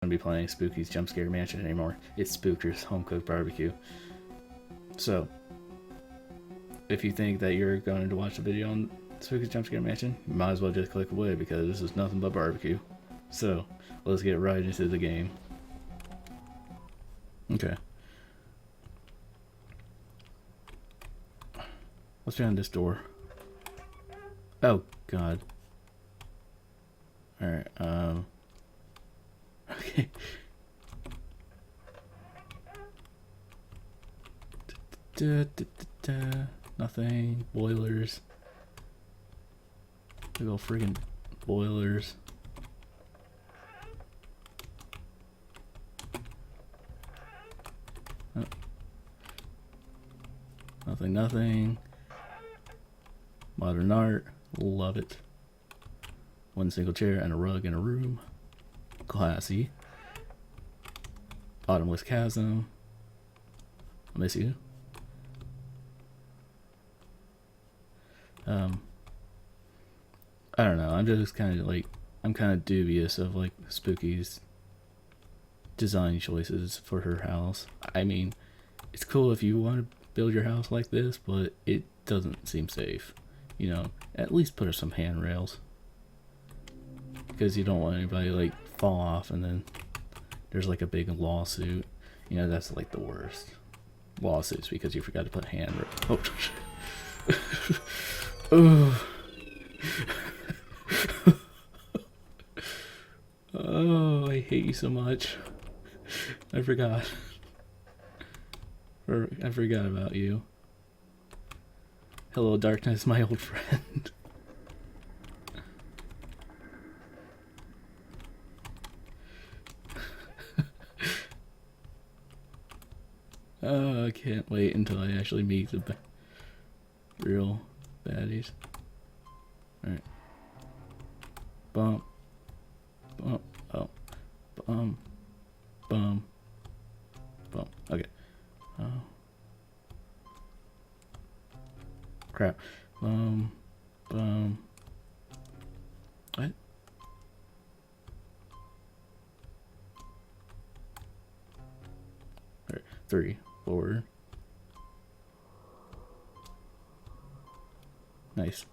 Gonna be playing Spooky's Jump Scare Mansion anymore. It's Spooker's Home Cooked Barbecue. So, if you think that you're going to watch the video on Spooky's Jump Scare Mansion, you might as well just click away because this is nothing but barbecue. So, let's get right into the game. Okay. What's behind this door? Oh, God. Alright, okay. Nothing. Boilers. Big ol' friggin' boilers. Oh. Nothing. Modern art. Love it. One single chair and a rug in a room. Classy. Bottomless chasm. I miss you. I don't know. I'm just kind of like, I'm kind of dubious of like Spooky's design choices for her house. I mean, it's cool if you want to build your house like this, but it doesn't seem safe. You know, at least put her some handrails, because you don't want anybody like fall off and then there's like a big lawsuit. You know, that's like the worst. Lawsuits because you forgot to put handrails. Oh. Oh, I hate you so much. I forgot. I forgot about you. Hello, darkness, my old friend. Oh, I can't wait until I actually meet the real baddies. Alright. Bump. Bump. Oh. Bum. Bum. Bum. Okay. Oh. Crap. Bum. Bum. What? Alright. 3. Forward. Nice.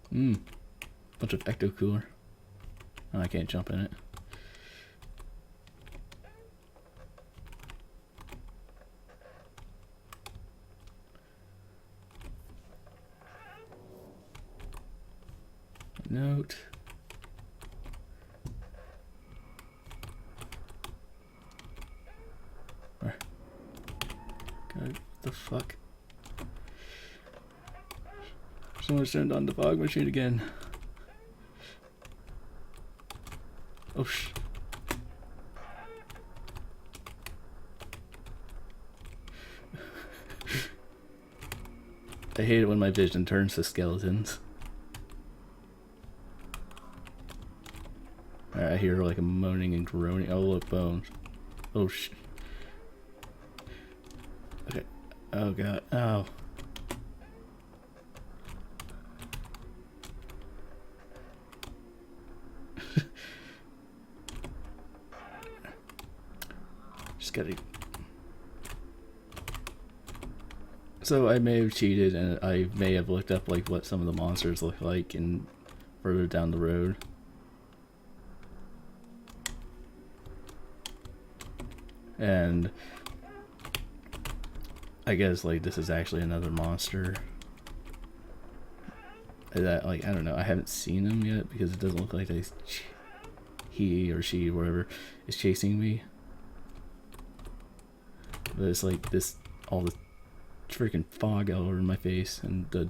Bunch of ecto cooler. Oh, I can't jump in it. Note. God, what the fuck? Someone's turned on the fog machine again. Oh sh. I hate it when my vision turns to skeletons. Alright, I hear like a moaning and groaning. Oh look, bones. Oh sh. Okay. Oh god. Oh. Just gotta. So I may have cheated and I may have looked up like what some of the monsters look like and further down the road. And I guess like this is actually another monster. That like I don't know. I haven't seen him yet because it doesn't look like he or she, whatever, is chasing me. But it's like this, all the freaking fog all over my face and the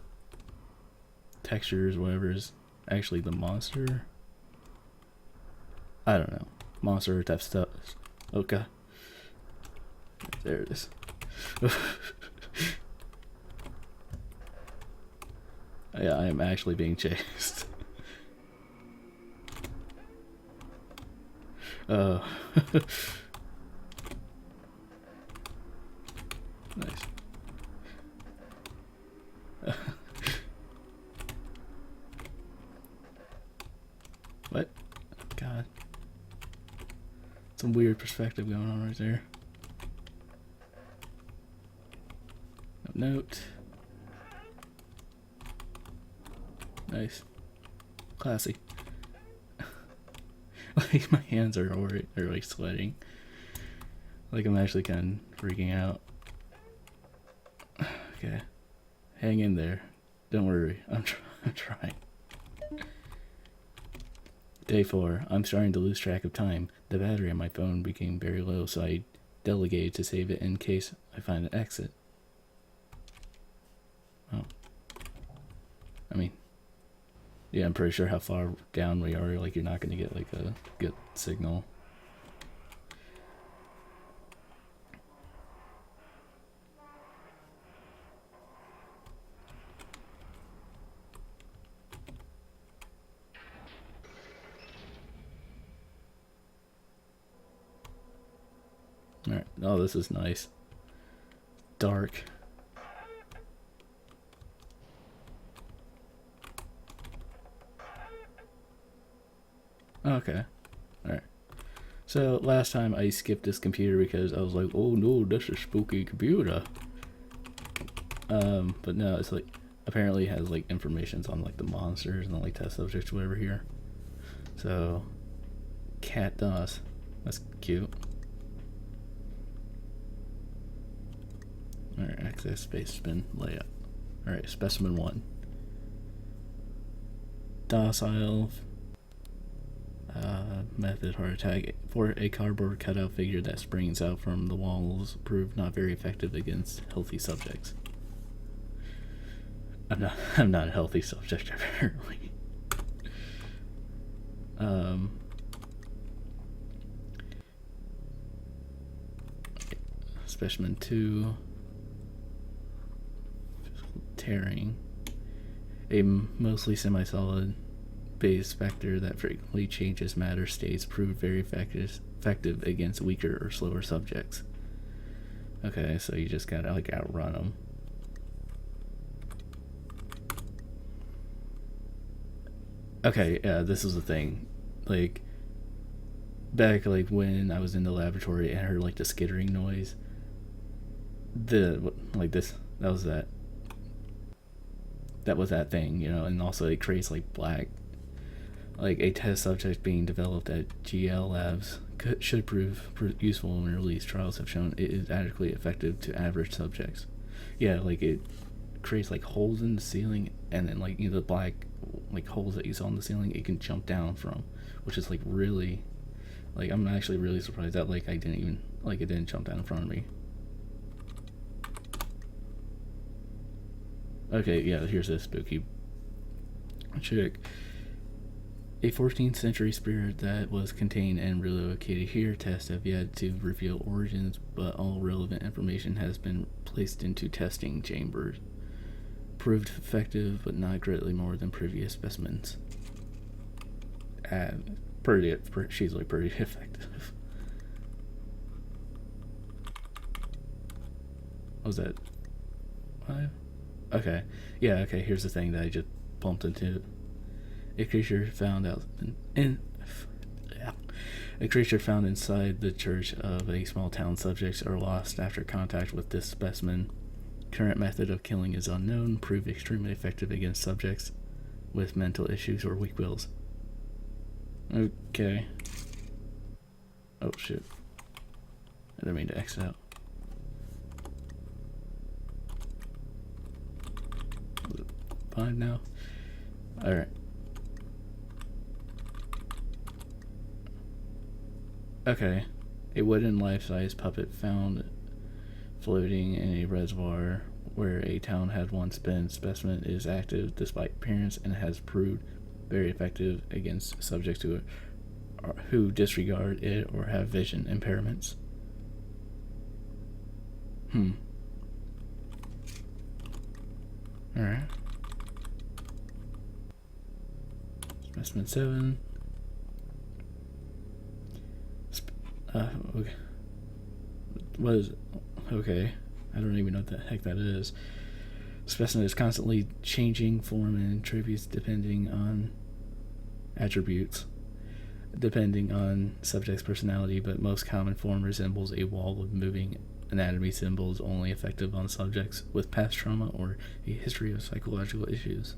textures, whatever, is actually the monster. I don't know. Monster type stuff. Okay. There it is. Yeah, I am actually being chased. Nice. Some weird perspective going on right there. Note. Nice. Classy. Like my hands are like sweating. Like I'm actually kind of freaking out. Okay. Hang in there. Don't worry. I'm trying. Day 4. I'm starting to lose track of time. The battery on my phone became very low, so I delegated to save it in case I find an exit. Oh. I mean, yeah, I'm pretty sure how far down we are, like you're not going to get like a good signal. Alright, oh, this is nice. Dark. Okay. Alright. So, last time I skipped this computer because I was like, oh no, that's a spooky computer. But no, it's like, apparently it has like informations on like the monsters and the like test subjects, whatever here. So, cat DOS. That's cute. Alright, access specimen layout. Alright, specimen 1. Docile method heart attack for a cardboard cutout figure that springs out from the walls proved not very effective against healthy subjects. I'm not a healthy subject apparently. Specimen 2. Tearing. A mostly semi-solid base vector that frequently changes matter states proved very effective against weaker or slower subjects. Okay, so you just gotta like outrun them. Okay, yeah, this is the thing. Like, back like when I was in the laboratory and I heard like the skittering noise. Like this, that was that thing, you know, and also it creates like black. Like a test subject being developed at GL Labs should prove useful when released. Trials have shown it is adequately effective to average subjects. Yeah, like it creates like holes in the ceiling, and then like, you know, the black like holes that you saw in the ceiling, it can jump down from, which is like really, like I'm actually really surprised that like it didn't jump down in front of me. Okay, yeah, here's this spooky chick. A 14th century spirit that was contained and relocated here. Tests have yet to reveal origins, but all relevant information has been placed into testing chambers. Proved effective, but not greatly more than previous specimens. She's like pretty effective. What was that? 5? Okay. Yeah, okay, here's the thing that I just bumped into. A creature found inside the church of a small town. Subjects are lost after contact with this specimen. Current method of killing is unknown. Proved extremely effective against subjects with mental issues or weak wills. Okay. Oh shit. I didn't mean to exit out. Fine now. Alright. Okay. A wooden life-size puppet found floating in a reservoir where a town had once been. Specimen is active despite appearance and has proved very effective against subjects who disregard it or have vision impairments. Alright. Specimen 7. Okay. What is it? Okay. I don't even know what the heck that is. Specimen is constantly changing form and attributes depending on attributes. depending on subject's personality, but most common form resembles a wall of moving anatomy symbols only effective on subjects with past trauma or a history of psychological issues.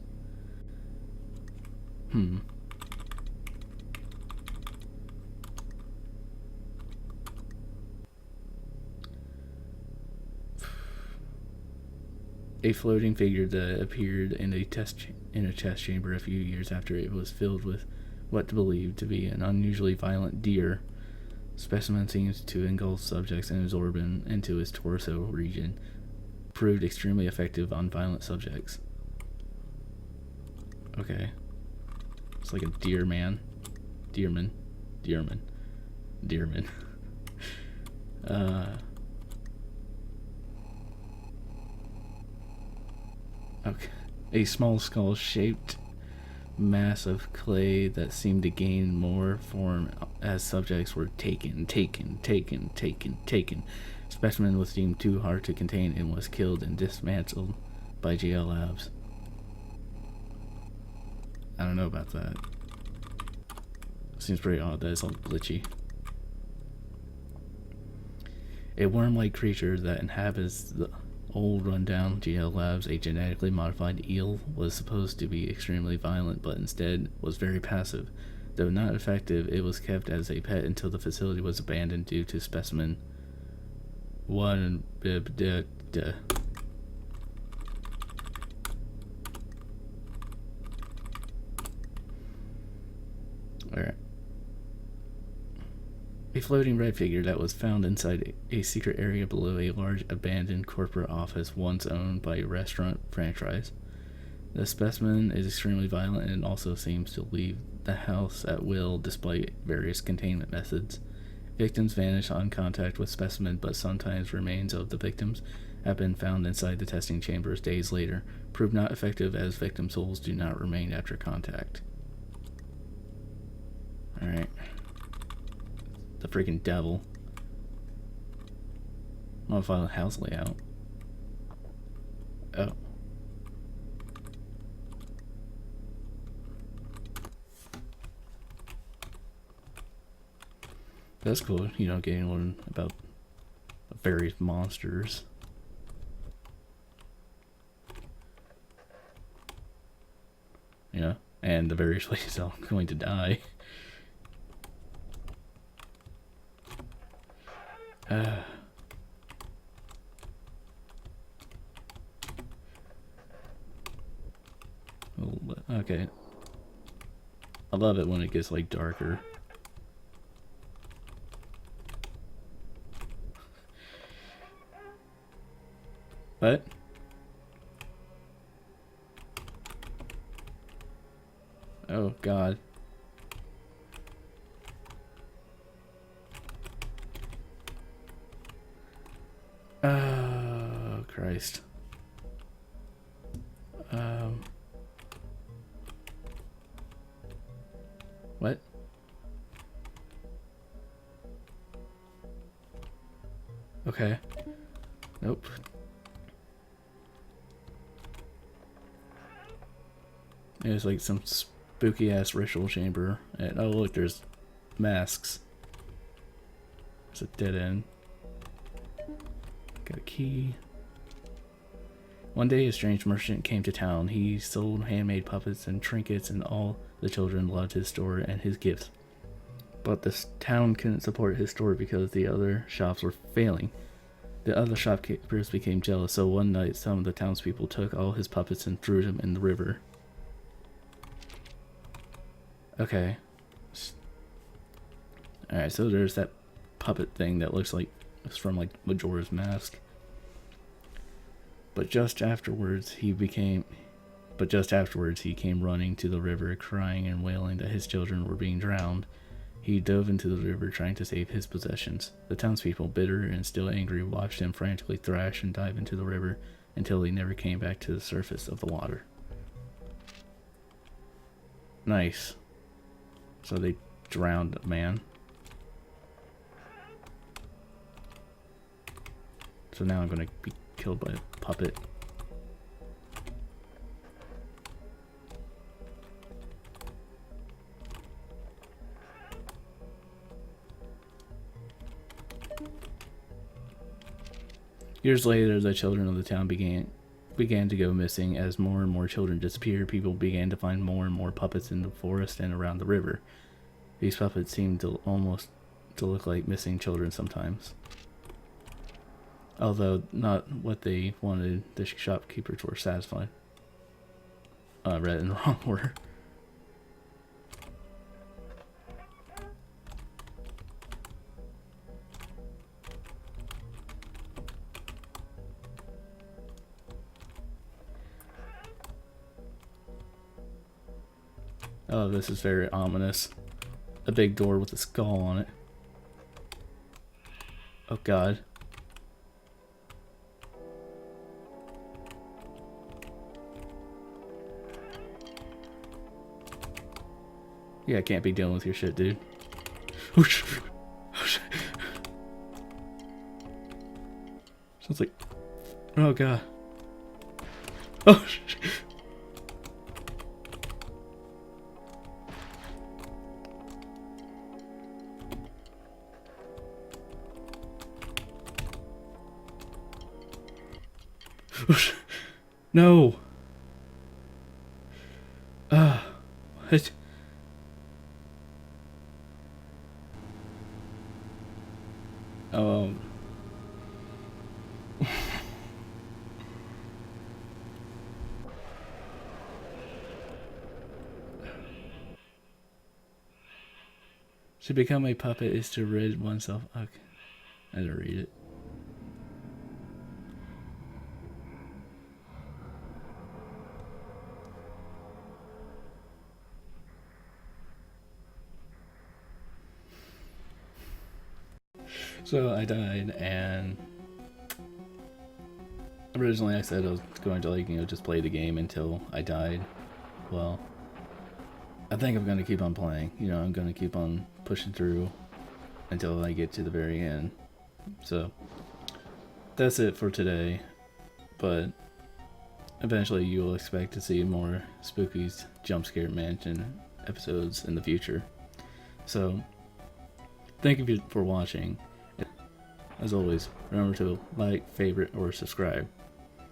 A floating figure that appeared in a test chamber a few years after it was filled with what believed to be an unusually violent deer. Specimen seems to engulf subjects and absorb them into its torso region. Proved extremely effective on violent subjects. Okay. It's like a deer man. Deerman. Okay. A small skull-shaped mass of clay that seemed to gain more form as subjects were taken. Specimen was deemed too hard to contain and was killed and dismantled by GL Labs. I don't know about that. Seems pretty odd that it's all glitchy. A worm-like creature that inhabits the old rundown GL Labs, a genetically modified eel, was supposed to be extremely violent but instead was very passive. Though not effective, it was kept as a pet until the facility was abandoned due to specimen 1. Alright. A floating red figure that was found inside a secret area below a large abandoned corporate office once owned by a restaurant franchise. The specimen is extremely violent and also seems to leave the house at will despite various containment methods. Victims vanish on contact with specimen, but sometimes remains of the victims have been found inside the testing chambers days later, proved not effective as victim souls do not remain after contact. Alright. The freaking devil. Modify the house layout. Oh. That's cool, you know, getting one about various monsters. Yeah, and the various ways I'm going to die. Okay. I love it when it gets like darker. What? Oh God. Oh Christ. What? Okay. Nope. There's like some spooky ass ritual chamber. And oh look, there's masks. There's a dead end. Got a key. One day a strange merchant came to town. He sold handmade puppets and trinkets, and all the children loved his store and his gifts. But this town couldn't support his store because the other shops were failing. The other shopkeepers became jealous, so one night some of the townspeople took all his puppets and threw them in the river. Okay. Alright, so there's that puppet thing that looks like it's from like Majora's Mask. But just afterwards he came running to the river, crying and wailing that his children were being drowned. He dove into the river trying to save his possessions. The townspeople, bitter and still angry, watched him frantically thrash and dive into the river until he never came back to the surface of the water. Nice. So they drowned a man. So now I'm gonna be killed by a puppet. Years later, the children of the town began to go missing. As more and more children disappeared, people began to find more and more puppets in the forest and around the river. These puppets seemed to almost to look like missing children sometimes. Although not what they wanted, the shopkeepers were satisfied. I read it in the wrong order. Oh, this is very ominous. A big door with a skull on it. Oh god. Yeah, I can't be dealing with your shit, dude. Oh shit. Oh shit. Sounds like... Oh god. Oh shit. No. What? Um. To become a puppet is to rid oneself. Okay. I had to read it. So I died, and originally I said I was going to, like, you know, just play the game until I died. Well, I think I'm gonna keep on playing. You know, I'm gonna keep on pushing through until I get to the very end. So that's it for today. But eventually you will expect to see more Spooky's Jump Scare Mansion episodes in the future. So thank you for watching. As always, remember to like, favorite, or subscribe.